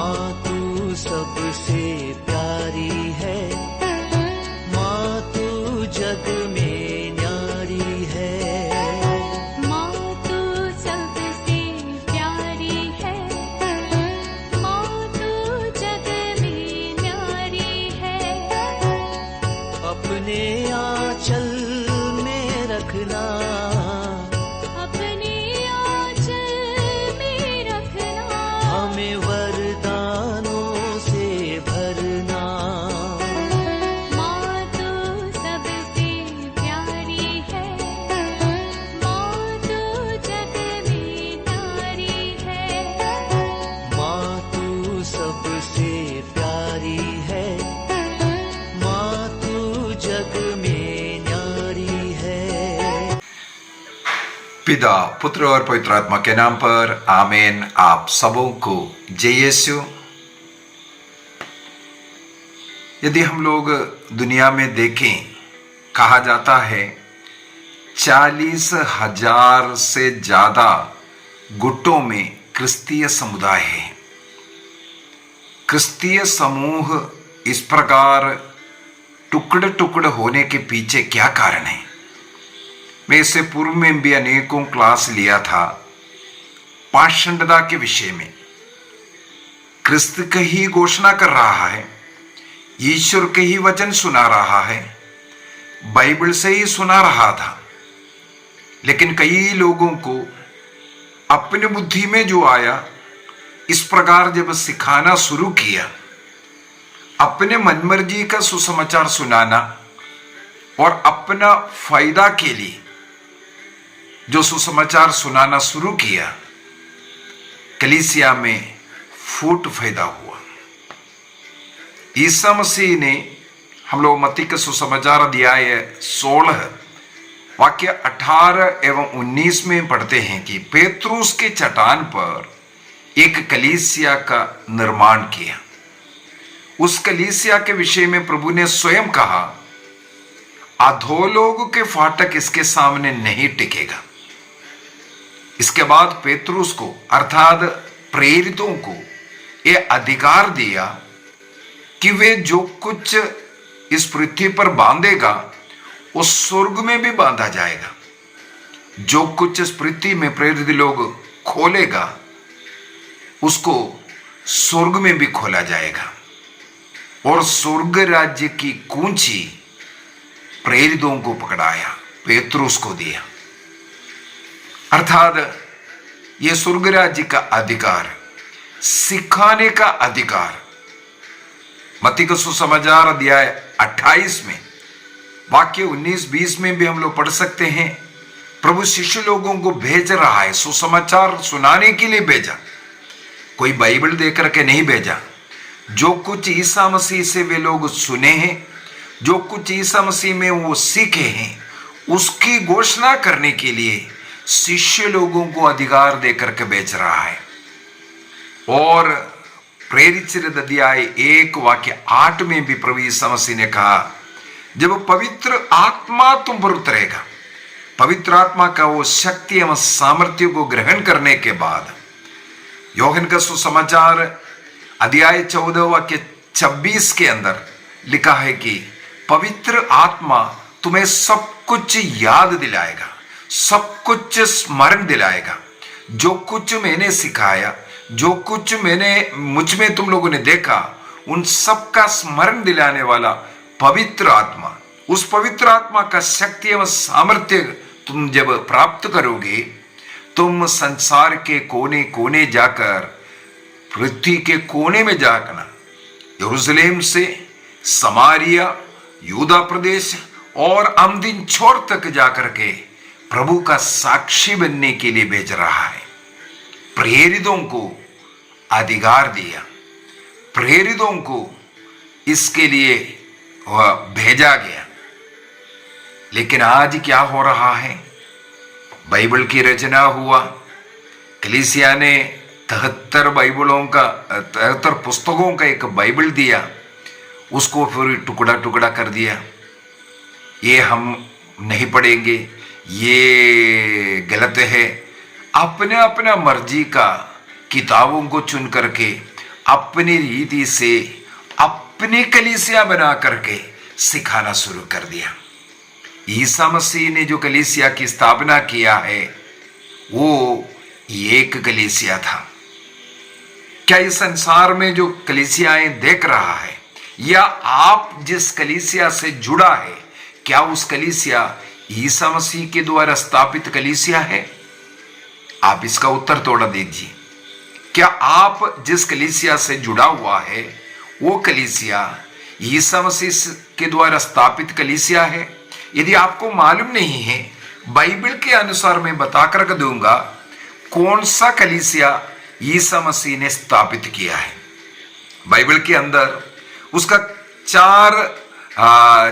माँ तू सबसे प्यारी है, माँ तू जग में न्यारी है। माँ तू सबसे प्यारी है, माँ तू जग में न्यारी है। अपने आंचल में रखना, अपने आंचल में रखना। हमें वरदानों से भरना। माँ तू सबसे प्यारी है, माँ तू जग में न्यारी है। माँ तू सबसे प्यारी है, माँ तू जग में न्यारी है। पिता, पुत्र और पवित्र आत्मा के नाम पर आमीन। आप सबों को जय यीशु। यदि हम लोग दुनिया में देखें, कहा जाता है 40,000 से ज्यादा गुटों में क्रिस्तीय समुदाय है। क्रिस्तीय समूह इस प्रकार टुकड़े टुकड़े होने के पीछे क्या कारण है? मैं इससे पूर्व में भी अनेकों क्लास लिया था पाषंडता के विषय में। क्रिस्त की ही घोषणा कर रहा है, ईश्वर के ही वचन सुना रहा है, बाइबल से ही सुना रहा था, लेकिन कई लोगों को अपनी बुद्धि में जो आया, इस प्रकार जब सिखाना शुरू किया, अपने मनमर्जी का सुसमाचार सुनाना और अपना फायदा के लिए जो सुसमाचार सुनाना शुरू किया, कलीसिया में फूट पैदा हुआ। ईसा मसीह ने, हम लोग मत्ती का सुसमाचार अध्याय 16 वाक्य 18 एवं 19 में पढ़ते हैं कि पेत्रुस के चट्टान पर एक कलीसिया का निर्माण किया। उस कलीसिया के विषय में प्रभु ने स्वयं कहा, अधोलोक के फाटक इसके सामने नहीं टिकेगा। इसके बाद पेत्रुस को अर्थात प्रेरितों को यह अधिकार दिया कि वे जो कुछ इस पृथ्वी पर बांधेगा वो स्वर्ग में भी बांधा जाएगा, जो कुछ इस पृथ्वी में प्रेरित लोग खोलेगा उसको स्वर्ग में भी खोला जाएगा। और स्वर्ग राज्य की कुंजी प्रेरितों को पकड़ाया, पेत्रुस को दिया। अर्थात यह स्वर्ग राज्य का अधिकार, सिखाने का अधिकार। मत्ती का सुसमाचार अध्याय 28 में वाक्य 19-20 में भी हम लोग पढ़ सकते हैं, प्रभु शिष्य लोगों को भेज रहा है, सुसमाचार सुनाने के लिए भेजा। कोई बाइबल देकर के नहीं भेजा। जो कुछ ईसा मसीह से वे लोग सुने हैं, जो कुछ ईसा मसीह में वो सीखे हैं, उसकी घोषणा करने के लिए शिष्य लोगों को अधिकार देकर के भेज रहा है। और प्रेरित चरित्र अध्याय 1 वाक्य 8 में भी प्रभु ईसा मसीह ने कहा, जब पवित्र आत्मा तुम पर उतरेगा, पवित्र आत्मा का वो शक्ति एवं सामर्थ्य को ग्रहण करने के बाद, योहन का सुसमाचार अध्याय 14 वाक्य 26 के अंदर लिखा है कि पवित्र आत्मा तुम्हें सब कुछ याद दिलाएगा, सब कुछ स्मरण दिलाएगा। जो कुछ मैंने सिखाया, जो कुछ मैंने मुझ में तुम लोगों ने देखा, उन सब का स्मरण दिलाने वाला पवित्र आत्मा, उस पवित्र आत्मा का शक्ति एवं सामर्थ्य तुम जब प्राप्त करोगे, तुम संसार के कोने कोने जाकर, पृथ्वी के कोने में जाकर, यरूशलेम से समारिया, यूदा प्रदेश और अमदीन छोर तक जाकर के प्रभु का साक्षी बनने के लिए भेज रहा है। प्रेरितों को अधिकार दिया, प्रेरितों को इसके लिए वह भेजा गया। लेकिन आज क्या हो रहा है? बाइबल की रचना हुआ, कलीसिया ने 73 बाइबलों का 73 पुस्तकों का एक बाइबल दिया, उसको फिर टुकड़ा टुकड़ा कर दिया। ये हम नहीं पढ़ेंगे, ये गलत है। अपने अपना मर्जी का किताबों को चुन करके अपनी रीति से अपनी कलीसिया बना करके सिखाना शुरू कर दिया। ईसा मसीह ने जो कलीसिया की स्थापना किया है वो एक कलीसिया था। क्या इस संसार में जो कलीसियाएं देख रहा है या आप जिस कलीसिया से जुड़ा है, क्या उस कलीसिया ईसा मसीह के द्वारा स्थापित कलीसिया है? आप इसका उत्तर थोड़ा दीजिए। क्या आप जिस कलीसिया से जुड़ा हुआ है वो कलीसिया ईसा मसीह के द्वारा स्थापित कलीसिया है? यदि आपको मालूम नहीं है, बाइबल के अनुसार मैं बताकर दूंगा कौन सा कलीसिया ईसा मसीह ने स्थापित किया है। बाइबल के अंदर उसका 4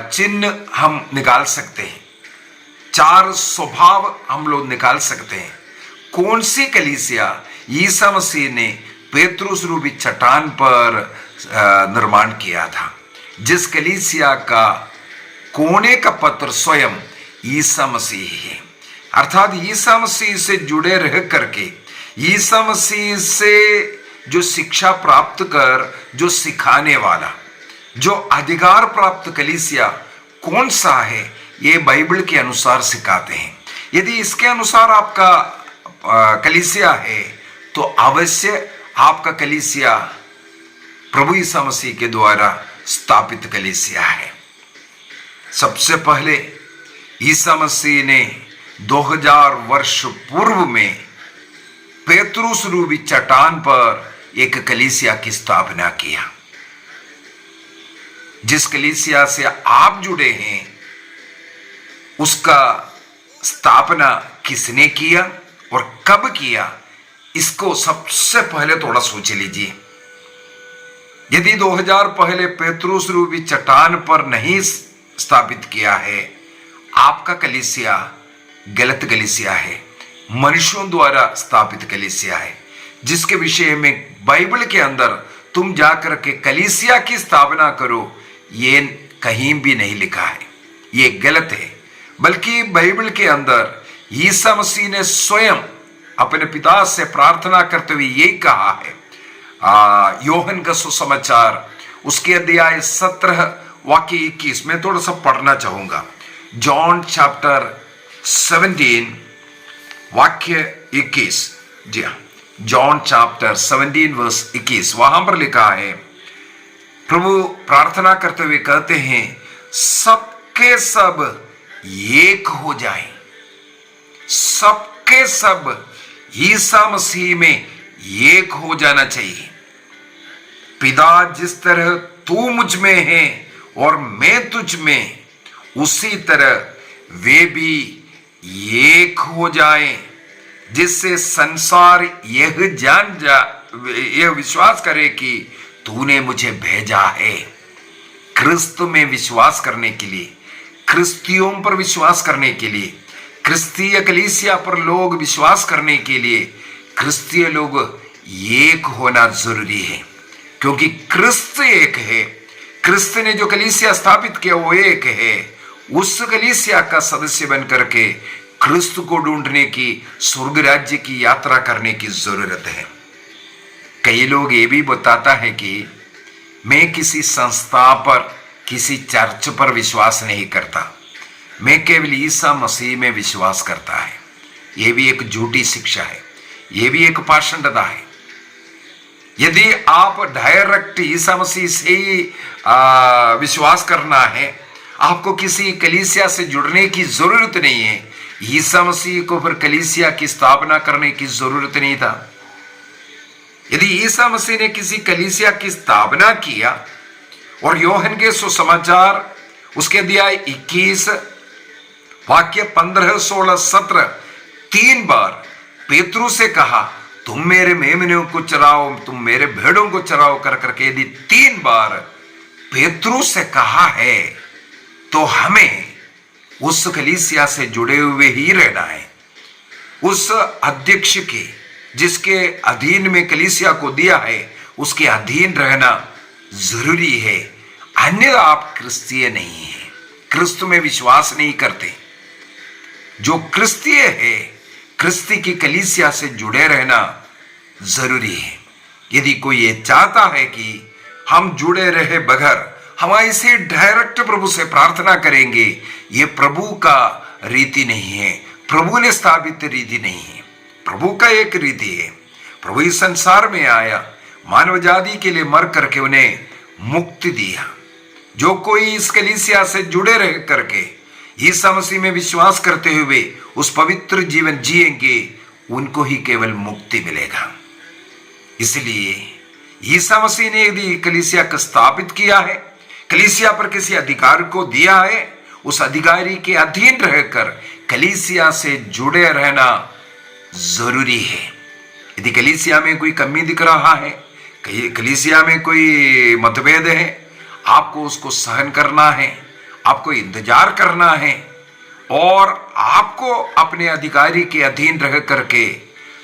चिन्ह हम निकाल सकते हैं, 4 स्वभाव हम लोग निकाल सकते हैं। कौन सी कलीसिया ईसा मसीह ने पेतरुस रूपी चट्टान पर निर्माण किया था, जिस कलीसिया का कोने का पत्र स्वयं ईसा मसीह है। अर्थात ईसा मसीह से जुड़े रह करके ईसा मसीह से जो शिक्षा प्राप्त कर, जो सिखाने वाला, जो अधिकार प्राप्त कलीसिया कौन सा है, ये बाइबल के अनुसार सिखाते हैं। यदि इसके अनुसार आपका कलीसिया है तो अवश्य आपका कलीसिया प्रभु ईसा मसीह के द्वारा स्थापित कलीसिया है। सबसे पहले ईसा मसीह ने 2000 वर्ष पूर्व में पेतरुस रूपी चट्टान पर एक कलीसिया की स्थापना किया। जिस कलीसिया से आप जुड़े हैं उसका स्थापना किसने किया और कब किया, इसको सबसे पहले थोड़ा सोच लीजिए। यदि 2000 पहले पेतरुस रूपी चट्टान पर नहीं स्थापित किया है, आपका कलीसिया गलत कलीसिया है, मनुष्यों द्वारा स्थापित कलीसिया है, जिसके विषय में बाइबल के अंदर तुम जाकर के कलीसिया की स्थापना करो, ये कहीं भी नहीं लिखा है, ये गलत है। बल्कि बाइबल के अंदर ईसा मसीह ने स्वयं अपने पिता से प्रार्थना करते हुए ये कहा है, योहन का सुसमाचार उसके अध्याय 17 वाक्य 21 में थोड़ा सा पढ़ना चाहूंगा। जॉन चैप्टर 17 वाक्य 21, जी हाँ, जॉन चैप्टर 17 वर्स 21, वहां पर लिखा है, प्रभु प्रार्थना करते हुए कहते हैं, सबके सब एक हो जाएं, सबके सब ईसा मसीह में एक हो जाना चाहिए। पिता जिस तरह तू मुझ में है और मैं तुझ में, उसी तरह वे भी एक हो जाएं, जिससे संसार यह विश्वास करे कि तूने मुझे भेजा है। क्रिस्त में विश्वास करने के लिए, क्रिस्तियों पर विश्वास करने के लिए, क्रिस्तीय कलीसिया पर लोग विश्वास करने के लिए क्रिस्तीय लोग एक होना जरूरी है, क्योंकि क्रिस्त एक है। क्रिस्त ने जो कलीसिया स्थापित किया वो एक है। उस कलीसिया का सदस्य बन करके क्रिस्त को ढूंढने की, स्वर्ग राज्य की यात्रा करने की जरूरत है। कई लोग ये भी बताता है कि मैं किसी संस्था पर, किसी चर्च पर विश्वास नहीं करता, मैं केवल ईसा मसीह में विश्वास करता है। यह भी एक झूठी शिक्षा है, यह भी एक पाषंडता है। यदि आप डायरेक्ट ईसा मसीह से ही विश्वास करना है, आपको किसी कलीसिया से जुड़ने की जरूरत नहीं है। ईसा मसीह को फिर कलीसिया की स्थापना करने की जरूरत नहीं था। यदि ईसा मसीह ने किसी कलीसिया की स्थापना किया और योहन के सुसमाचार उसके अध्याय 21 वाक्य 15, 16, 17 3 बार पेतरू से कहा, तुम मेरे मेमनों को चराओ, तुम मेरे भेड़ों को चराओ कर करके यदि 3 बार पेतरू से कहा है, तो हमें उस कलीसिया से जुड़े हुए ही रहना है। उस अध्यक्ष के, जिसके अधीन में कलीसिया को दिया है, उसके अधीन रहना जरूरी है। अन्यथा आप क्रिस्तीय नहीं है, क्रिस्त में विश्वास नहीं करते। जो क्रिस्तीय है, क्रिस्ती की कलीसिया से जुड़े रहना जरूरी है। यदि कोई ये चाहता है कि हम जुड़े रहे बगैर हम ऐसे डायरेक्ट प्रभु से प्रार्थना करेंगे, ये प्रभु का रीति नहीं है, प्रभु ने स्थापित रीति नहीं है। प्रभु का एक रीति है। प्रभु इस संसार में आया, मानव जाति के लिए मर करके उन्हें मुक्ति दिया। जो कोई इस कलीसिया से जुड़े रह करके यीशु मसीह में विश्वास करते हुए उस पवित्र जीवन जिएंगे, उनको ही केवल मुक्ति मिलेगा। इसलिए यीशु मसीह ने यदि कलीसिया को स्थापित किया है, कलीसिया पर किसी अधिकार को दिया है, उस अधिकारी के अधीन रहकर कलीसिया से जुड़े रहना जरूरी है। यदि कलीसिया में कोई कमी दिख रहा है, कलीसिया में कोई मतभेद है, आपको उसको सहन करना है, आपको इंतजार करना है और आपको अपने अधिकारी के अधीन रह करके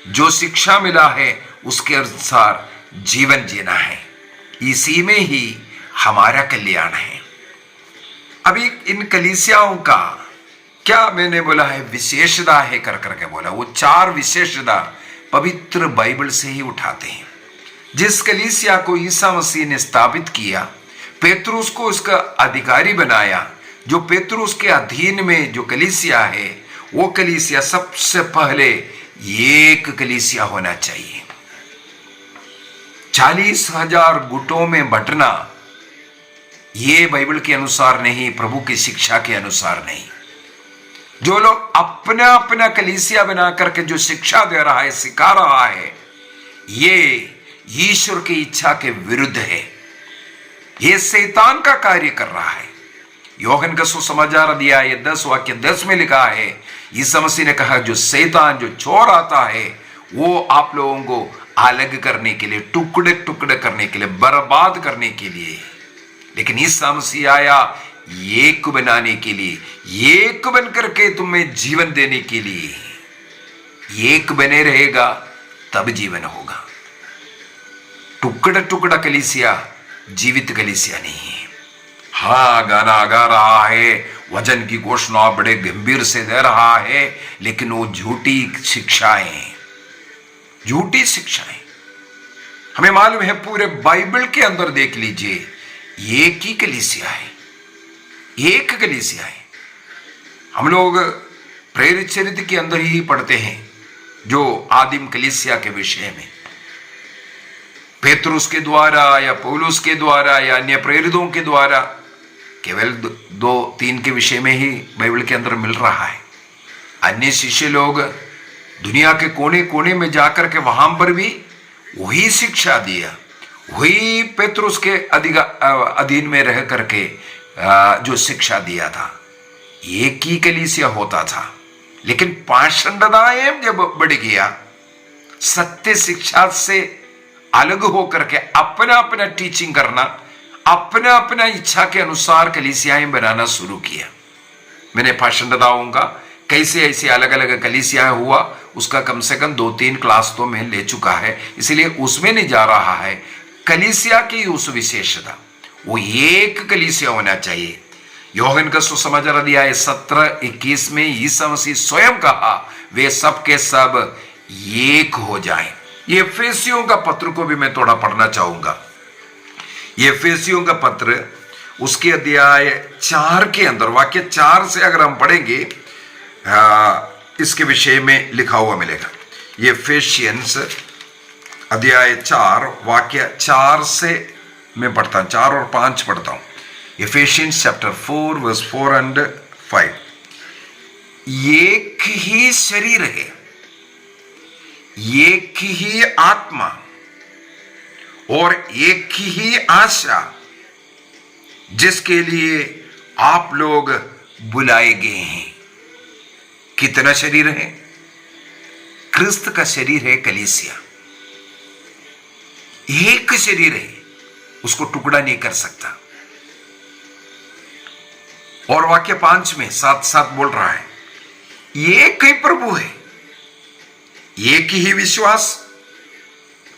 जो शिक्षा मिला है उसके अनुसार जीवन जीना है। इसी में ही हमारा कल्याण है। अभी इन कलीसियाओं का क्या मैंने बोला है, विशेषता है कर करके बोला। वो 4 विशेषता पवित्र बाइबल से ही उठाते हैं। जिस कलीसिया को ईसा मसीह ने स्थापित किया, पेतरुस को उसका अधिकारी बनाया, जो पेतरुस के अधीन में जो कलीसिया है, वो कलीसिया सबसे पहले एक कलीसिया होना चाहिए। 40,000 गुटों में बंटना ये बाइबल के अनुसार नहीं, प्रभु की शिक्षा के अनुसार नहीं। जो लोग अपना अपना कलीसिया बना करके जो शिक्षा दे रहा है, सिखा रहा है, ये ईश्वर की इच्छा के विरुद्ध है। ये शैतान का कार्य कर रहा है। योहन का सुसमाचार अध्याय 10 वाक्य 10 में लिखा है, यीशु मसीह ने कहा जो शैतान जो चोर आता है वो आप लोगों को अलग करने के लिए, टुकड़े टुकड़े करने के लिए, बर्बाद करने के लिए। लेकिन यीशु मसीह आया एक बनाने के लिए, एक बन करके तुम्हें जीवन देने के लिए। एक बने रहेगा तब जीवन होगा। टुकड़ा टुकड़ा कलीसिया जीवित कलीसिया नहीं है। हाँ, गाना गा रहा है, वचन की घोषणा बड़े गंभीर से दे रहा है, लेकिन वो झूठी शिक्षाएं, झूठी शिक्षाएं। हमें मालूम है, पूरे बाइबल के अंदर देख लीजिए, एक ही कलीसिया है, एक कलीसिया है। हम लोग प्रेरित चरित्र के अंदर ही पढ़ते हैं जो आदिम कलीसिया के विषय में, पेतरुस के द्वारा या पौलुस के द्वारा या अन्य प्रेरितों के द्वारा, केवल 2-3 के विषय में ही बाइबल के अंदर मिल रहा है। अन्य शिष्य लोग दुनिया के कोने कोने में जाकर के वहां पर भी वही शिक्षा दिया, वही पेतरुस के अधीन में रह करके जो शिक्षा दिया था। एक ही कलीसिया होता था, लेकिन पाषंडताएं जब बढ़ गया, सत्य शिक्षा से अलग होकर के अपना अपना टीचिंग करना, अपना अपना इच्छा के अनुसार कलीसियाएं बनाना शुरू किया। मैंने पाषंडताओं का कैसे ऐसे अलग अलग कलीसियाएं हुआ, उसका कम से कम 2-3 क्लास तो मैं ले चुका है, इसलिए उसमें नहीं जा रहा है। कलीसिया की उस विशेषता, वो एक कलीसिया होना चाहिए। योहन का सुसमाचार अध्याय 17-21 में यीशु मसीह स्वयं कहा, वे सब के सब एक हो जाएं। ये एफेसियों का पत्र को भी मैं थोड़ा पढ़ना चाहूंगा। ये एफेसियों का पत्र उसके अध्याय 4 के अंदर वाक्य 4 से अगर हम पढ़ेंगे, इसके विषय में लिखा हुआ मिलेगा। ये एफेसियंस अध्याय 4 वाक्य 4 से मैं पढ़ता हूं, 4 और 5 पढ़ता हूं। एफेसियंस चैप्टर 4 वर्स 4 and 5। एक ही शरीर है, एक ही आत्मा और एक ही आशा, जिसके लिए आप लोग बुलाए गए हैं। कितना शरीर है? क्रिस्त का शरीर है कलीसिया। एक शरीर है, उसको टुकड़ा नहीं कर सकता। और वाक्य 5 में साथ साथ बोल रहा है, एक ही प्रभु है, एक ही विश्वास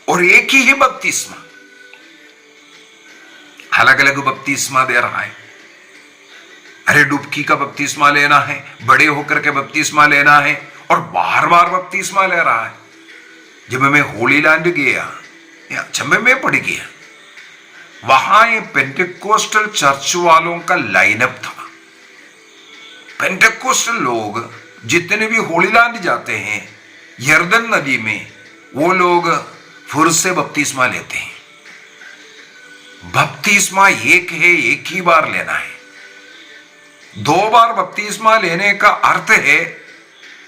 और एक ही बपतिस्मा। अलग अलग बपतिस्मा दे रहा है। अरे डुबकी का बपतिस्मा लेना है, बड़े होकर के बपतिस्मा लेना है, और बार बार बपतिस्मा ले रहा है। जब मैं होली लैंड गया अचंभे में पड़ गया। वहां ये पेंटेकोस्टल चर्च वालों का लाइनअप था। पेंटेकोस्टल लोग जितने भी होली लैंड जाते हैं यर्दन नदी में, वो लोग फिर से बपतिस्मा लेते हैं। बपतिस्मा एक है, एक ही बार लेना है। 2 बार बपतिस्मा लेने का अर्थ है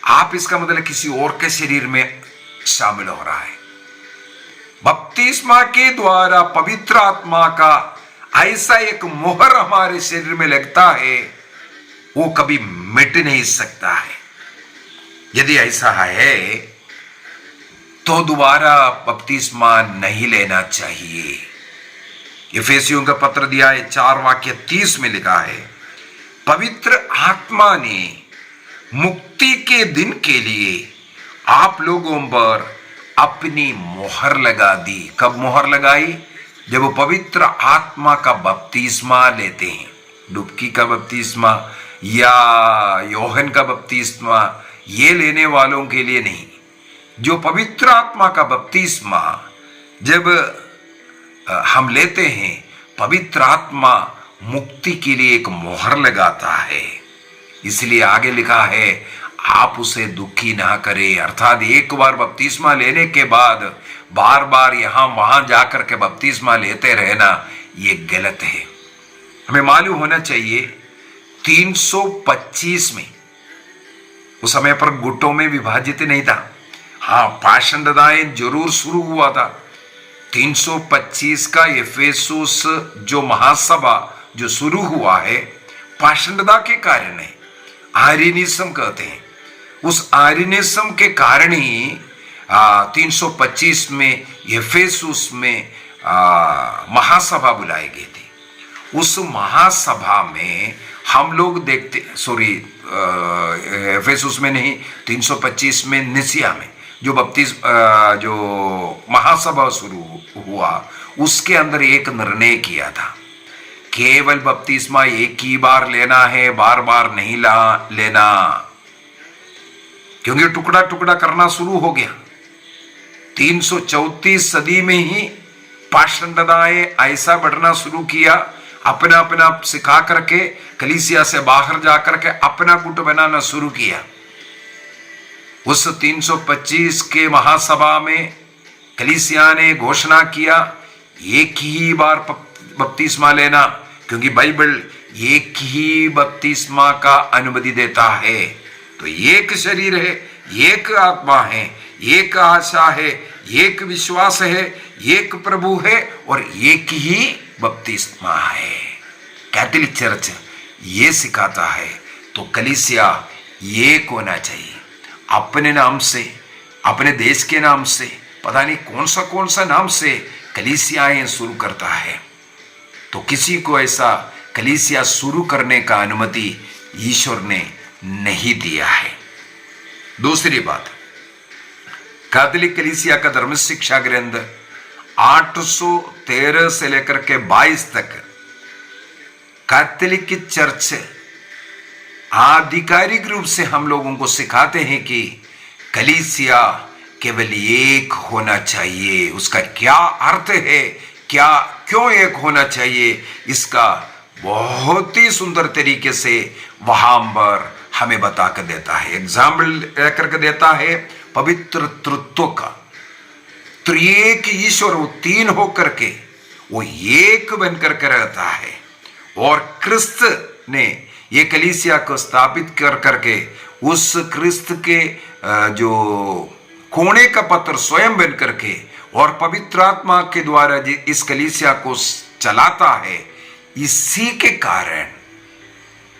आप इसका मतलब किसी और के शरीर में शामिल हो रहा है। बपतिस्मा के द्वारा पवित्र आत्मा का ऐसा एक मोहर हमारे शरीर में लगता है, वो कभी मिट नहीं सकता है। यदि ऐसा है तो दोबारा बपतिस्मा नहीं लेना चाहिए। इफिसियों का पत्र दिया है 4 वाक्य 30 में लिखा है, पवित्र आत्मा ने मुक्ति के दिन के लिए आप लोगों पर अपनी मोहर लगा दी। कब मोहर लगाई? जब वो पवित्र आत्मा का बपतिस्मा लेते हैं। डुबकी का बपतिस्मा या यूहन्ना का बपतिस्मा ये लेने वालों के लिए नहीं। जो पवित्र आत्मा का बपतिस्मा जब हम लेते हैं, पवित्र आत्मा मुक्ति के लिए एक मोहर लगाता है। इसलिए आगे लिखा है आप उसे दुखी ना करें। अर्थात एक बार बपतिस्मा लेने के बाद बार बार यहां वहां जाकर के बपतिस्मा लेते रहना ये गलत है। हमें मालूम होना चाहिए 325 में उस समय पर गुटों में विभाजित नहीं था। हाँ, पाषंडदाएं जरूर शुरू हुआ था। 325 का एफेसुस जो महासभा जो शुरू हुआ है पाषंडता के कारण है। आर्यनिज्म कहते हैं। उस आर्यनिज्म के कारण ही 325 में एफेसुस में महासभा बुलाई गई थी। उस महासभा में हम लोग देखते, सॉरी एफेसुस में नहीं, 325 में निसिया में जो जो महासभा शुरू हुआ, उसके अंदर एक निर्णय किया था, केवल बपतिस्मा एक ही बार लेना है, बार बार नहीं लेना, क्योंकि टुकड़ा टुकड़ा करना शुरू हो गया। 334 सदी में ही पाषंडताएं ऐसा बढ़ना शुरू किया, अपना अपना सिखा करके कलीसिया से बाहर जाकर के अपना गुट बनाना शुरू किया। उस 325 के महासभा में कलीसिया ने घोषणा किया एक ही बार बपतिस्मा लेना, क्योंकि बाइबल एक ही बपतिस्मा का अनुमति देता है। तो एक शरीर है, एक आत्मा है, एक आशा है, एक विश्वास है, एक प्रभु है और एक ही बपतिस्मा है। कैथोलिक चर्च ये सिखाता है। तो कलीसिया एक होना चाहिए। अपने नाम से, अपने देश के नाम से, पता नहीं कौन सा नाम से कलीसियाएं शुरू करता है। तो किसी को ऐसा कलीसिया शुरू करने का अनुमति ईश्वर ने नहीं दिया है। दूसरी बात, कैथोलिक कलीसिया का धर्म शिक्षा ग्रंथ 813 से लेकर के 22 तक कैथोलिक की चर्च आधिकारिक रूप से हम लोगों को सिखाते हैं कि कलीसिया केवल एक होना चाहिए। उसका क्या अर्थ है, क्या क्यों एक होना चाहिए, इसका बहुत ही सुंदर तरीके से वहां पर हमें बता कर देता है। एग्जाम्पल लेकर के देता है पवित्र तृत्व का। त्रिएक ईश्वर वो तीन होकर के वो एक बनकर के रहता है, और क्रिस्त ने ये कलीसिया को स्थापित कर करके उस क्रिस्त के जो कोने का पत्र स्वयं बन करके और पवित्र आत्मा के द्वारा इस कलीसिया को चलाता है। इसी के कारण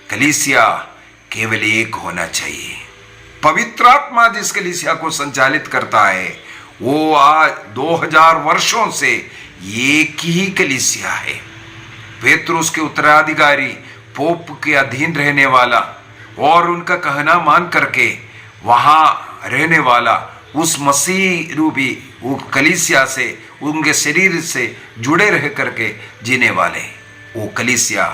कलीसिया केवल एक होना चाहिए। पवित्र आत्मा जिस कलीसिया को संचालित करता है वो आज 2000 वर्षों से एक ही कलीसिया है। पेत्रुस के उत्तराधिकारी, पोप के अधीन रहने वाला और उनका कहना मान करके वहां रहने वाला उस मसीह रूपी वो कलीसिया से, उनके शरीर से जुड़े रह करके जीने वाले वो कलीसिया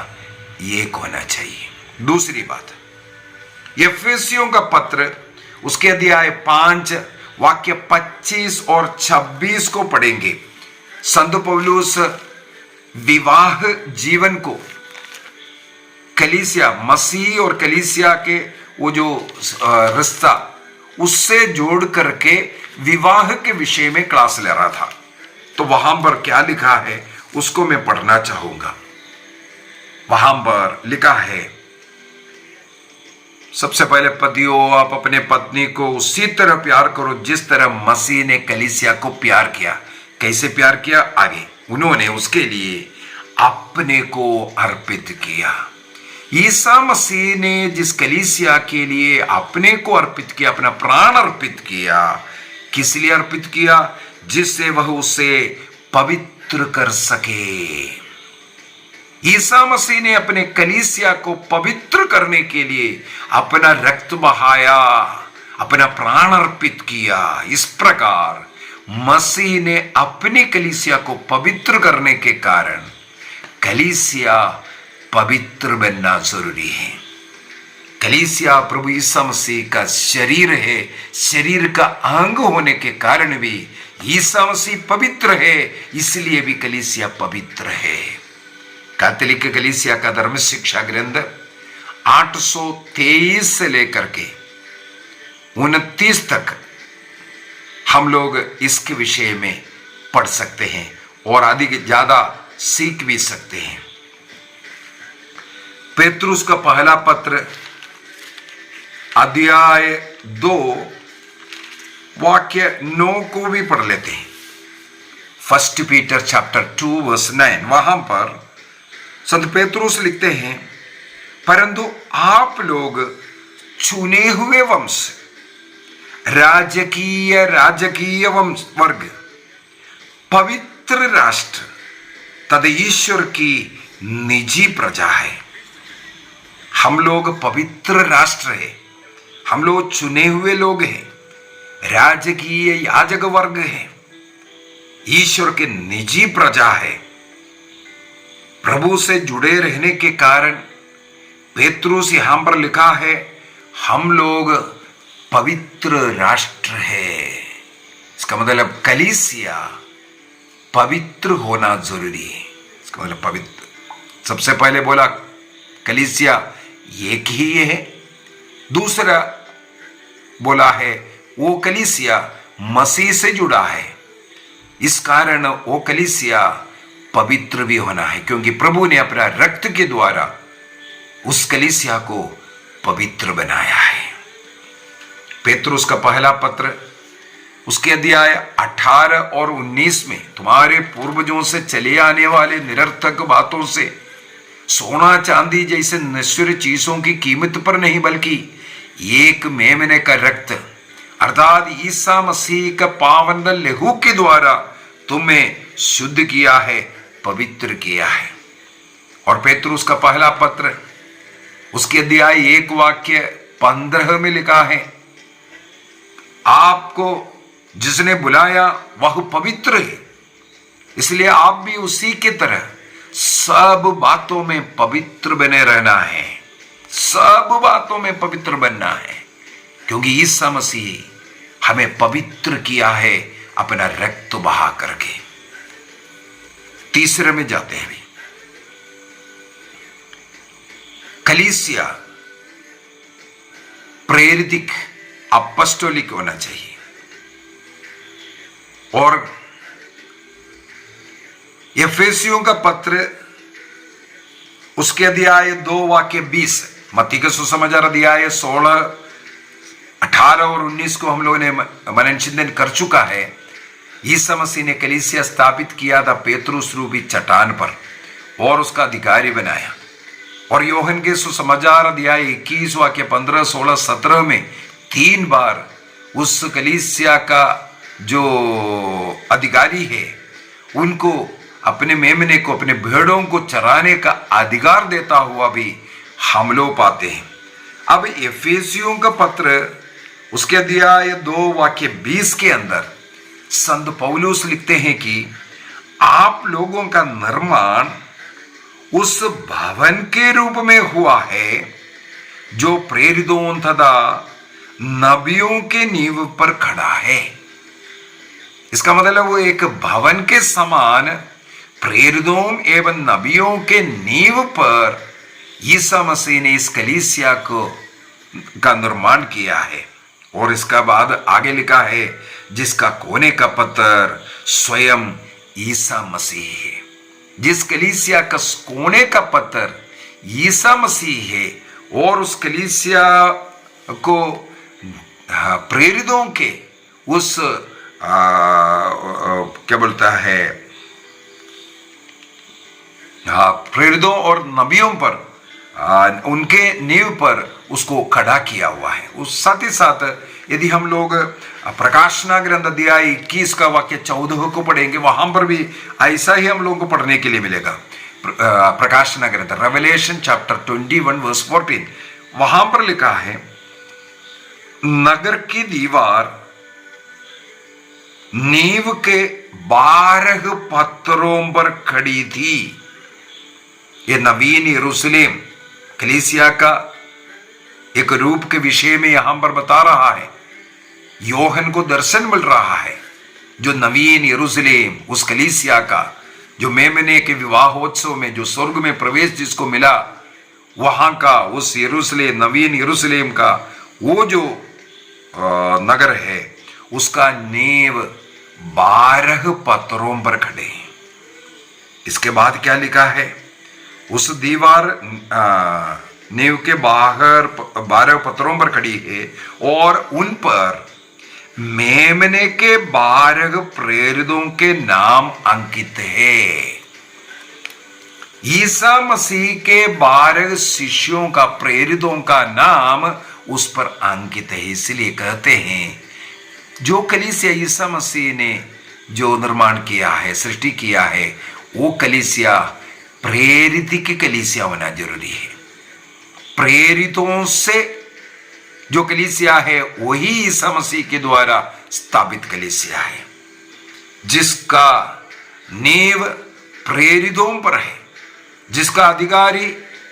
एक होना चाहिए। दूसरी बात, एफेसियों का पत्र उसके अध्याय 5 वाक्य 25 और 26 को पढ़ेंगे संत पौलुस विवाह जीवन को कलीसिया, मसीह और कलीसिया के वो जो रिश्ता, उससे जोड़ करके विवाह के विषय में क्लास ले रहा था। तो वहां पर क्या लिखा है उसको मैं पढ़ना चाहूंगा। वहां पर लिखा है, सबसे पहले पतियों, आप अपने पत्नी को उसी तरह प्यार करो जिस तरह मसीह ने कलीसिया को प्यार किया। कैसे प्यार किया? आगे, उन्होंने उसके लिए अपने को अर्पित किया। ईसा मसीह ने जिस कलीसिया के लिए अपने को अर्पित किया, अपना प्राण अर्पित किया, किस लिए अर्पित किया? जिससे वह उसे पवित्र कर सके। ईसा मसीह ने अपने कलीसिया को पवित्र करने के लिए अपना रक्त बहाया, अपना प्राण अर्पित किया। इस प्रकार मसीह ने अपनी कलीसिया को पवित्र करने के कारण कलीसिया पवित्र बनना जरूरी है। कलीसिया प्रभु ईसा मसीह का शरीर है। शरीर का अंग होने के कारण भी ईसा मसीह पवित्र है, इसलिए भी कलीसिया पवित्र है। कैथोलिक कलीसिया का धर्म शिक्षा ग्रंथ 823 से लेकर के 29 तक हम लोग इसके विषय में पढ़ सकते हैं और अधिक ज्यादा सीख भी सकते हैं। पेतरुस का पहला पत्र अध्याय 2 वाक्य 9 को भी पढ़ लेते हैं। 1 पीटर चैप्टर 2 वर्स 9, वहां पर संत पेतरुस लिखते हैं, परंतु आप लोग चुने हुए वंश, राजकीय वंश वर्ग, पवित्र राष्ट्र तथा ईश्वर की निजी प्रजा है। हम लोग पवित्र राष्ट्र है, हम लोग चुने हुए लोग हैं, राजकीय याजक वर्ग है, ईश्वर के निजी प्रजा है। प्रभु से जुड़े रहने के कारण पेतरुस यहां पर लिखा है, हम लोग पवित्र राष्ट्र है। इसका मतलब कलीसिया पवित्र होना जरूरी है। इसका मतलब पवित्र, सबसे पहले बोला कलीसिया एक ही है, दूसरा बोला है वो कलीसिया मसीह से जुड़ा है, इस कारण वो कलीसिया पवित्र भी होना है, क्योंकि प्रभु ने अपना रक्त के द्वारा उस कलीसिया को पवित्र बनाया है। पेतरुस का पहला पत्र उसके अध्याय 18 और 19 में, तुम्हारे पूर्वजों से चले आने वाले निरर्थक बातों से, सोना चांदी जैसे नश्वर चीजों की कीमत पर नहीं, बल्कि एक मेमने का रक्त अर्थात ईसा मसीह का पावन लहू के द्वारा तुम्हें शुद्ध किया है, पवित्र किया है। और पेतरुस का पहला पत्र उसके अध्याय 1 वाक्य 15 में लिखा है, आपको जिसने बुलाया वह पवित्र है, इसलिए आप भी उसी के तरह सब बातों में पवित्र बने रहना है। सब बातों में पवित्र बनना है, क्योंकि ईसा मसीह हमें पवित्र किया है अपना रक्त बहा करके। तीसरे में जाते हैं, कलीसिया प्रेरित अपॉस्टोलिक होना चाहिए। और एफेसियों का पत्र उसके अध्याय 2 वाक्य 20, मत्ती का सुसमाचार अध्याय 16, 18 और 19 को हम लोगों ने मनन चिंतन कर चुका है। ईसा मसीह ने कलीसिया स्थापित किया था पेतरुस रूपी चट्टान पर और उसका अधिकारी बनाया। और योहन के सुसमाचार अध्याय 21 वाक्य 15, 16, 17 में 3 बार उस कलीसिया का जो अधिकारी है उनको अपने मेमने को, अपने भेड़ों को चराने का अधिकार देता हुआ भी हम लोग पाते हैं। अब एफेसियों का पत्र उसके अध्याय 2 वाक्य 20 के अंदर संत पौलुस लिखते हैं कि आप लोगों का निर्माण उस भवन के रूप में हुआ है जो प्रेरितों तथा नबियों के नींव पर खड़ा है। इसका मतलब वो एक भवन के समान प्रेरितों एवं नबियों के नींव पर ईसा मसीह ने इस कलीसिया का निर्माण किया है। और इसका बाद आगे लिखा है, जिसका कोने का पत्थर स्वयं ईसा मसीह है। जिस कलीसिया का कोने का पत्थर ईसा मसीह है, और उस कलीसिया को प्रेरितों के उस क्या बोलता है, प्रेरितों और नबियों पर उनके नींव पर उसको खड़ा किया हुआ है। उस साथ ही साथ यदि हम लोग प्रकाशना ग्रंथ अध्याय 21 का वाक्य 14 को पढ़ेंगे, वहां पर भी ऐसा ही हम लोगों को पढ़ने के लिए मिलेगा। प्रकाशना ग्रंथ रेवलेशन चैप्टर 21 वर्स 14, वहां पर लिखा है, नगर की दीवार नींव के 12 पत्थरों पर खड़ी थी। ये नवीन यरूशलेम कलीसिया का एक रूप के विषय में यहां पर बता रहा है। योहन को दर्शन मिल रहा है, जो नवीन यरूशलेम उस कलीसिया का, जो मेमने के विवाहोत्सव में जो स्वर्ग में प्रवेश जिसको मिला, वहां का उस यरूशलेम, नवीन यरूशलेम का वो जो नगर है, उसका नींव 12 पत्थरों पर खड़े हैं। इसके बाद क्या लिखा है, उस दीवार नींव के बाहर 12 पत्थरों पर खड़ी है, और उन पर मेमने के 12 प्रेरितों के नाम अंकित है। ईसा मसीह के 12 शिष्यों का, प्रेरितों का नाम उस पर अंकित है। इसलिए कहते हैं, जो कलीसिया ईसा मसीह ने जो निर्माण किया है, सृष्टि किया है, वो कलीसिया प्रेरित की कलीसिया होना जरूरी है। प्रेरितों से जो कलीसिया है वही ईसा मसीह के द्वारा स्थापित कलीसिया है, जिसका नींव प्रेरितों पर है, जिसका अधिकारी,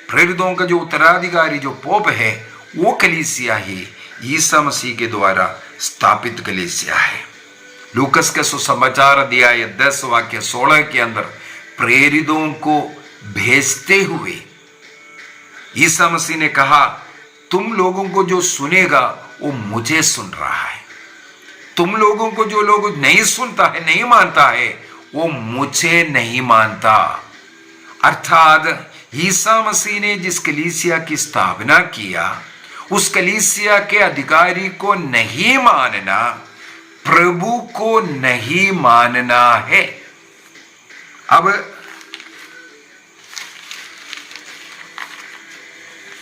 प्रेरितों का जो उत्तराधिकारी जो पोप है, वो कलीसिया ही ईसा मसीह के द्वारा स्थापित कलीसिया है। लूकस के सुसमाचार अध्याय 10 वाक्य 16 के अंदर प्रेरितों को भेजते हुए ईसा मसीह ने कहा, तुम लोगों को जो सुनेगा वो मुझे सुन रहा है, तुम लोगों को जो लोग नहीं सुनता है, नहीं मानता है, वो मुझे नहीं मानता। अर्थात ईसा मसीह ने जिस कलीसिया की स्थापना किया, उस कलीसिया के अधिकारी को नहीं मानना प्रभु को नहीं मानना है। अब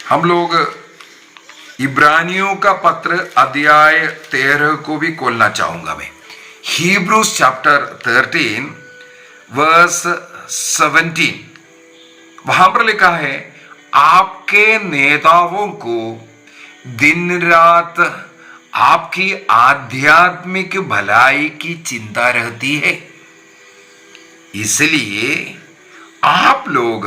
हम लोग इब्रानियों का पत्र अध्याय 13 को भी खोलना चाहूंगा मैं। Hebrews चैप्टर 13 वर्स 17, वहां पर लिखा है, आपके नेताओं को दिन रात आपकी आध्यात्मिक भलाई की चिंता रहती है, इसलिए आप लोग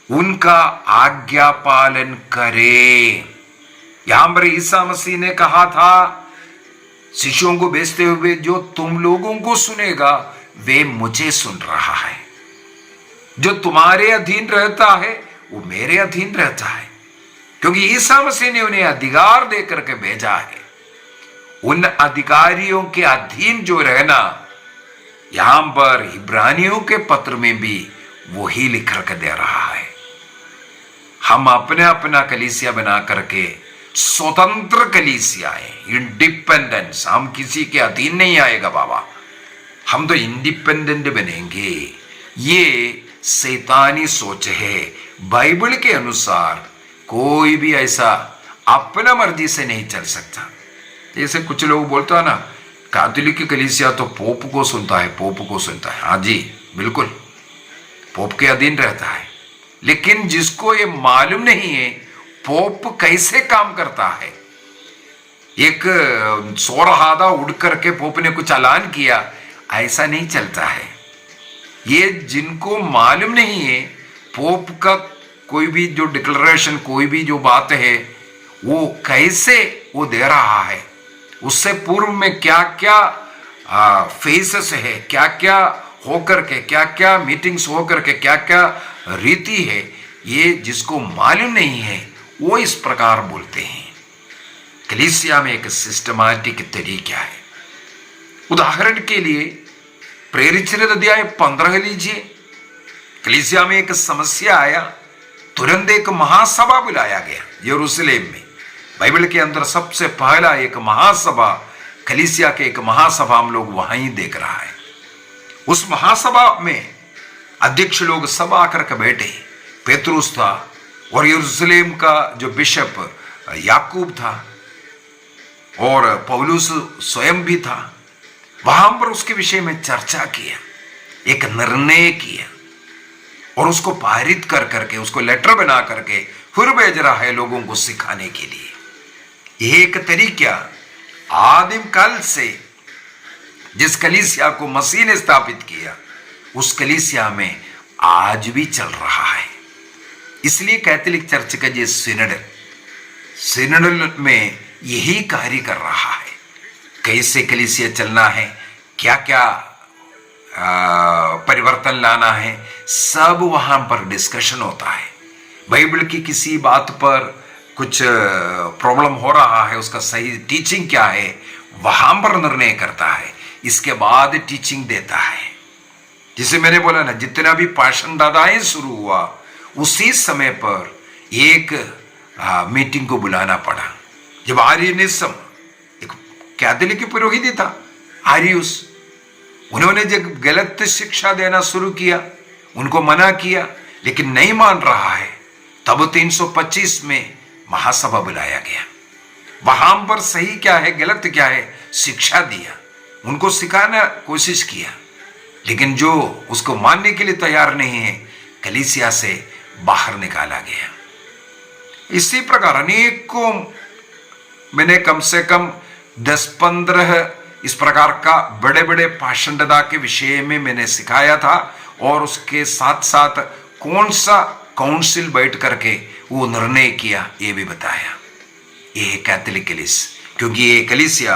उनका आज्ञा पालन करें। यहां पर ईसा मसीह ने कहा था शिष्यों को भेजते हुए, जो तुम लोगों को सुनेगा वे मुझे सुन रहा है, जो तुम्हारे अधीन रहता है वो मेरे अधीन रहता है, क्योंकि ईसा मसीह ने उन्हें अधिकार देकर के भेजा है। उन अधिकारियों के अधीन जो रहना, यहां पर इब्रानियों के पत्र में भी वही लिख कर दे रहा है। हम अपने अपना कलीसिया बना करके स्वतंत्र कलीसिया है, इंडिपेंडेंस, हम किसी के अधीन नहीं आएगा बाबा, हम तो इंडिपेंडेंट बनेंगे। ये शैतानी सोच है। बाइबल के अनुसार कोई भी ऐसा अपना मर्जी से नहीं चल सकता। जैसे कुछ लोग बोलते हैं ना, कैथोलिक कलीसिया तो पोप को सुनता है, पोप को सुनता है। हाँ जी बिल्कुल, पोप के अधीन रहता है, लेकिन जिसको ये मालूम नहीं है पोप कैसे काम करता है, एक सोरहादा उड़ करके पोप ने कुछ ऐलान किया, ऐसा नहीं चलता है। ये जिनको मालूम नहीं है पोप का कोई भी जो डिक्लेरेशन, कोई भी जो बात है, वो कैसे वो दे रहा है, उससे पूर्व में क्या क्या फेसेस है, क्या क्या होकर के, क्या क्या मीटिंग्स होकर के, क्या क्या रीति है, ये जिसको मालूम नहीं है वो इस प्रकार बोलते हैं। कलीसिया में एक सिस्टमैटिक तरीका है। उदाहरण के लिए प्रेरित अध्याय 15 लीजिए। कलीसिया में एक समस्या आया, तुरंत एक महासभा बुलाया गया यरूशलेम में। बाइबल के अंदर सबसे पहला एक महासभा, कलीसिया के एक महासभा हम लोग वहां ही देख रहा है। उस महासभा में अध्यक्ष लोग सब आकर के बैठे। पेतरुस था और यरूशलेम का जो बिशप याकूब था और पौलुस स्वयं भी था। वहां पर उसके विषय में चर्चा किया, एक निर्णय किया और उसको पारित कर करके उसको लेटर बना करके फिर भेज रहा है लोगों को सिखाने के लिए। यह एक तरीका आदिम काल से जिस कलीसिया को मसीह ने स्थापित किया उस कलीसिया में आज भी चल रहा है। इसलिए कैथोलिक चर्च का ये सिनोड में यही कार्य कर रहा है। कैसे कलीसिया चलना है, क्या क्या परिवर्तन लाना है, सब वहां पर डिस्कशन होता है। बाइबल की किसी बात पर कुछ प्रॉब्लम हो रहा है, उसका सही टीचिंग क्या है, वहां पर निर्णय करता है। इसके बाद टीचिंग देता है। जिसे मैंने बोला ना, जितना भी पाषाण दादाएं शुरू हुआ उसी समय पर एक मीटिंग को बुलाना पड़ा। जब आर्यनिज्म, एक कैथोलिक पुरोहित था आर्यूस, उन्होंने जब गलत शिक्षा देना शुरू किया, उनको मना किया, लेकिन नहीं मान रहा है, तब 325 में महासभा बुलाया गया। वहां पर सही क्या है, गलत क्या है, शिक्षा दिया, उनको सिखाना कोशिश किया। लेकिन जो उसको मानने के लिए तैयार नहीं है, कलीसिया से बाहर निकाला गया। इसी प्रकार अनेकों, मैंने कम से कम 10-15 इस प्रकार का बड़े बड़े पाषंडता के विषय में मैंने सिखाया था और उसके साथ साथ कौन सा काउंसिल बैठ करके वो निर्णय किया ये भी बताया। ये कैथोलिक कलीसिया, क्योंकि ये कलीसिया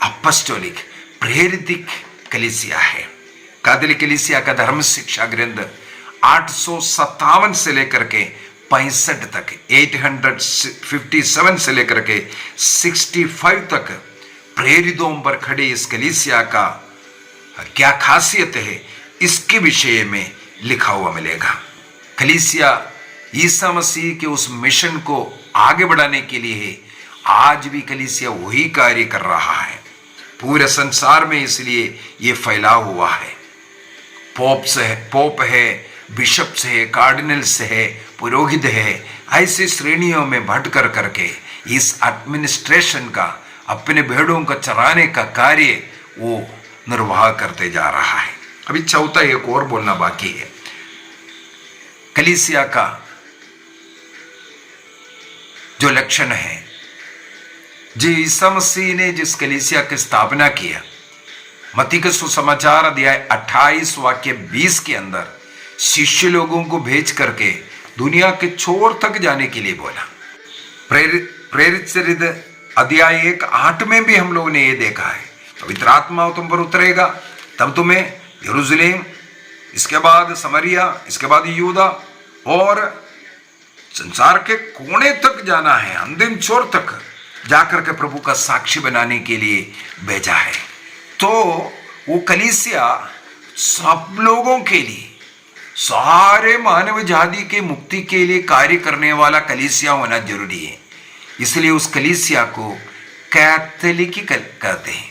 अपॉस्टोलिक प्रेरित कलीसिया है। कैथोलिक कलीसिया का धर्म शिक्षा ग्रंथ 857 से लेकर के 65 तक, 857 से लेकर के 65 तक प्रेरितों पर खड़े इस कलीसिया का क्या खासियत है, इसके विषय में लिखा हुआ मिलेगा। कलीसिया ईसा मसीह के उस मिशन को आगे बढ़ाने के लिए आज भी कलीसिया वही कार्य कर रहा है पूरे संसार में। इसलिए ये फैला हुआ है। पोप है, बिशप्स है, कार्डिनल्स है, पुरोहित है, ऐसी श्रेणियों में भट कर करके इस एडमिनिस्ट्रेशन का, अपने भेड़ों का चराने का कार्य वो निर्वाह करते जा रहा है। अभी चौथा एक और बोलना बाकी है। कलीसिया का जो लक्षण है, जो ईसा मसीह ने जिस कलीसिया की स्थापना किया, मत्ती का सुसमाचार अध्याय 28 वाक्य 20 के अंदर शिष्य लोगों को भेज करके दुनिया के छोर तक जाने के लिए बोला। प्रेरित अध्याय 1:8 में भी हम लोगों ने ये देखा है, पवित्र आत्मा तुम पर उतरेगा, तब तुम्हें यरूशलेम, इसके बाद समरिया, इसके बाद यहूदा और संसार के कोने तक जाना है, अंतिम छोर तक जाकर के प्रभु का साक्षी बनाने के लिए भेजा है। तो वो कलीसिया सब लोगों के लिए, सारे मानव जाति के मुक्ति के लिए कार्य करने वाला कलीसिया होना जरूरी है। इसलिए उस कलीसिया को कैथोलिक कहते हैं।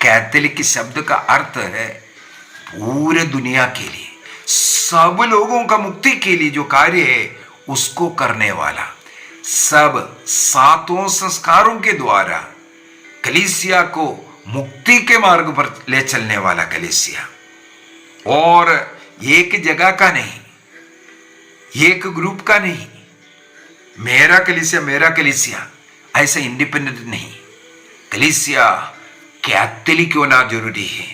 कैथोलिक शब्द का अर्थ है पूरे दुनिया के लिए, सब लोगों का मुक्ति के लिए जो कार्य है उसको करने वाला, सब 7 संस्कारों के द्वारा कलीसिया को मुक्ति के मार्ग पर ले चलने वाला कलीसिया। और एक जगह का नहीं, एक ग्रुप का नहीं, मेरा कलीसिया ऐसा इंडिपेंडेंट नहीं। कलीसिया कैथोलिक होना जरूरी है,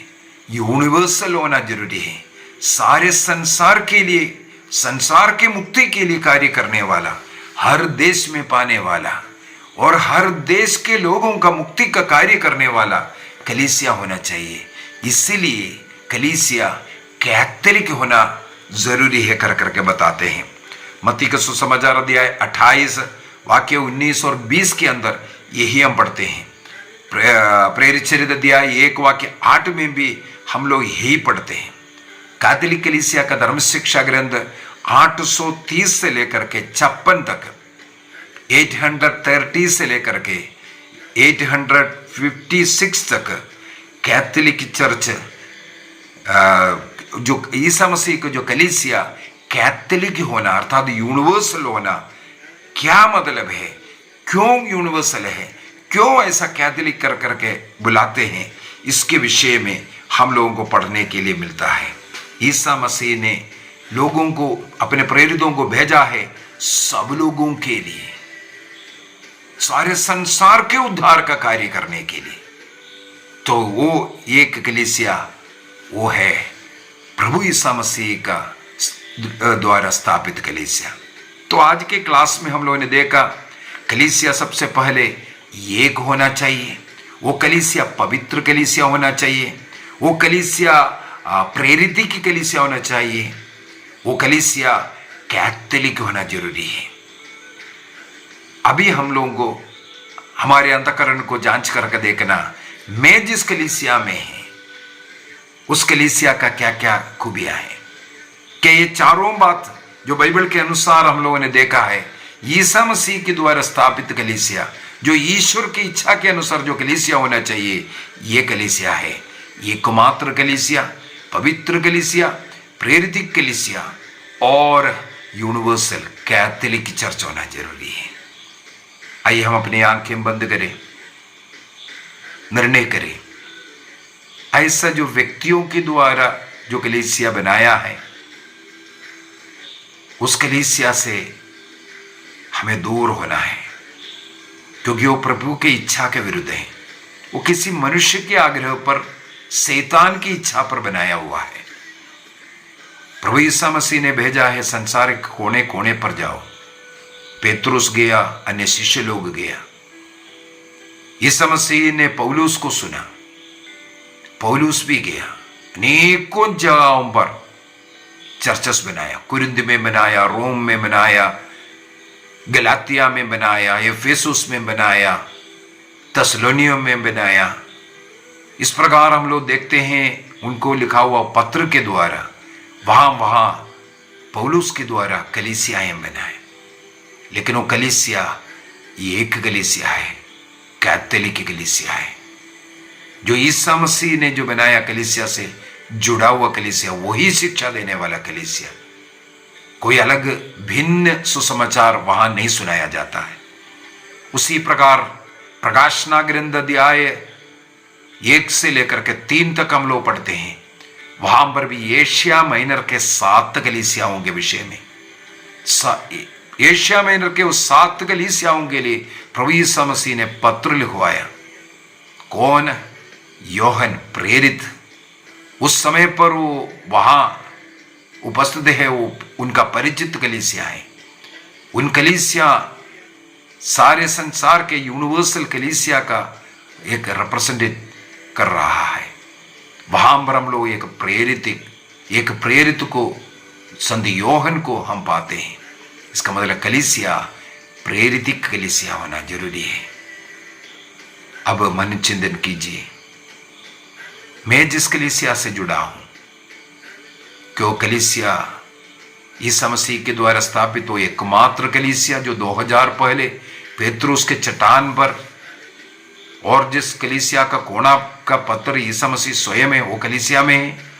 यूनिवर्सल होना जरूरी है, सारे संसार के लिए, संसार के मुक्ति के लिए कार्य करने वाला, हर देश में पाने वाला और हर देश के लोगों का मुक्ति का कार्य करने वाला कलीसिया होना चाहिए। इसीलिए कलीसिया कैथोलिक होना जरूरी है कर करके बताते हैं। मत्ती का सुसमाचार अध्याय 28 वाक्य 19 और 20 के अंदर यही हम पढ़ते हैं। प्रेरित चरित अध्याय 1 वाक्य 8 में भी हम लोग यही पढ़ते हैं। कैथोलिक कलीसिया का धर्म शिक्षा ग्रंथ 830 से लेकर के 56 तक, 830 से लेकर के 856 तक कैथोलिक चर्च जो ईसा मसीह को जो कलीसिया कैथोलिक होना अर्थात यूनिवर्सल होना क्या मतलब है, क्यों यूनिवर्सल है, क्यों ऐसा कैथोलिक कर करके बुलाते हैं, इसके विषय में हम लोगों को पढ़ने के लिए मिलता है। ईसा मसीह ने लोगों को, अपने प्रेरितों को भेजा है सब लोगों के लिए, सारे संसार के उद्धार का कार्य करने के लिए। तो वो एक कलीसिया वो है प्रभु ईसा मसीह का द्वारा स्थापित कलीसिया। तो आज के क्लास में हम लोगों ने देखा कलीसिया सबसे पहले एक होना चाहिए, वो कलीसिया पवित्र कलीसिया होना चाहिए, वो कलीसिया प्रेरित की कलीसिया होना चाहिए, वो कलीसिया कैथोलिक होना जरूरी है। अभी हम लोगों को हमारे अंतःकरण को जांच करके देखना, मैं जिस कलीसिया में है उस कलीसिया का क्या क्या खूबियां हैं। क्या ये चारों बात जो बाइबल के अनुसार हम लोगों ने देखा है, ईसा मसीह के द्वारा स्थापित कलीसिया, जो ईश्वर की इच्छा के अनुसार जो कलीसिया होना चाहिए, ये कलीसिया है। एकमात्र कलीसिया, पवित्र कलीसिया, प्रेरित कलीसिया और यूनिवर्सल कैथोलिक चर्च होना जरूरी है। आइए हम अपनी आंखें बंद करें, निर्णय करें। ऐसा जो व्यक्तियों के द्वारा जो कलीसिया बनाया है, उस कलीसिया से हमें दूर होना है, क्योंकि वो प्रभु की इच्छा के विरुद्ध है। वो किसी मनुष्य के आग्रह पर, शैतान की इच्छा पर बनाया हुआ है। प्रभु ईसा मसीह ने भेजा है संसार के कोने कोने पर जाओ। पेतरुस गया, अन्य शिष्य लोग गया। ईसा मसीह ने पौलुस को सुना, पौलुस भी गया, अनेकों जगहों पर चर्चस बनाया। कुरिन्थ में बनाया, रोम में बनाया, गलातिया में बनाया, एफेसुस में बनाया, थेसलोनिया में बनाया। इस प्रकार हम लोग देखते हैं उनको लिखा हुआ पत्र के द्वारा वहां पौलुस के द्वारा कलीसियाएं बनाए। लेकिन वो कलीसिया ये एक कलीसिया है, कैथोलिक कलीसिया है। जो ईसा मसीह ने जो बनाया कलीसिया से जुड़ा हुआ कलीसिया, वही शिक्षा देने वाला कलीसिया। कोई अलग भिन्न सुसमाचार वहां नहीं सुनाया जाता है। उसी प्रकार प्रकाशना ग्रंथ अध्याय 1 से लेकर के 3 तक हम लोग पढ़ते हैं। वहां पर भी एशिया माइनर के 7 कलीसियाओं के विषय में, एशिया माइनर के उस 7 कलीसियाओं के लिए प्रभु ईसा मसीह ने पत्र लिखवाया। कौन? योहन प्रेरित। उस समय पर वो वहां उपस्थित है, वो उनका परिचित कलीसिया है। उन कलीसिया सारे संसार के यूनिवर्सल कलीसिया का एक रिप्रेजेंटेट कर रहा है। वहां पर हम लोग एक प्रेरित को, संत योहन को हम पाते हैं। इसका मतलब कलीसिया प्रेरित कलीसिया होना जरूरी है। अब मन चिंतन कीजिए, मैं जिस कलीसिया से जुड़ा हूं, क्यों कलीसिया ईसा मसीह के द्वारा स्थापित हो एकमात्र कलीसिया जो 2000 पहले पेतरुस के चट्टान पर, और जिस कलीसिया का कोना का पत्र ईसा मसीह स्वयं है, वो कलीसिया में है।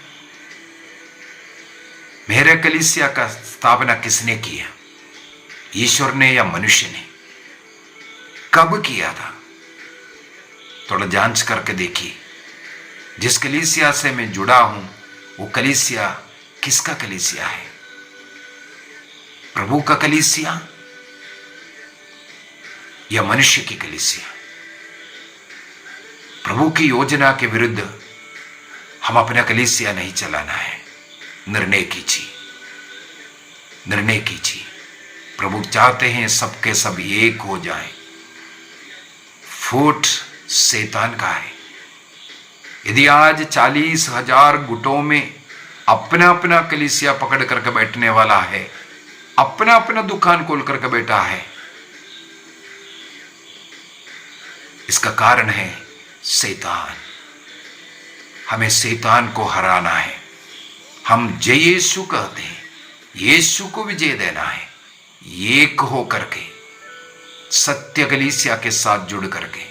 मेरे कलीसिया का स्थापना किसने किया? ईश्वर ने या मनुष्य ने? कब किया था? थोड़ा जांच करके देखिए। जिस कलीसिया से मैं जुड़ा हूं, वो कलीसिया किसका कलीसिया है? प्रभु का कलीसिया या मनुष्य की कलीसिया? प्रभु की योजना के विरुद्ध हम अपना कलीसिया नहीं चलाना है। निर्णय कीजिए, निर्णय कीजिए। प्रभु चाहते हैं सबके सब एक हो जाएं। फूट शैतान का है, यदि आज 40,000 गुटों में अपना अपना कलीसिया पकड़ करके बैठने वाला है, अपना अपना दुकान खोल करके बैठा है, इसका कारण है शैतान। हमें शैतान को हराना है। हम जय यीशु कहते हैं, यीशु को विजय देना है। एक हो करके सत्य कलीसिया के साथ जुड़ करके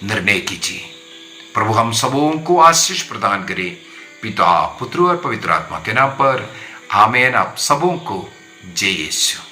निर्णय कीजिए। प्रभु हम सबों को आशीष प्रदान करे, पिता, पुत्र और पवित्र आत्मा के नाम पर आमीन। आप सबों को जय यीशु।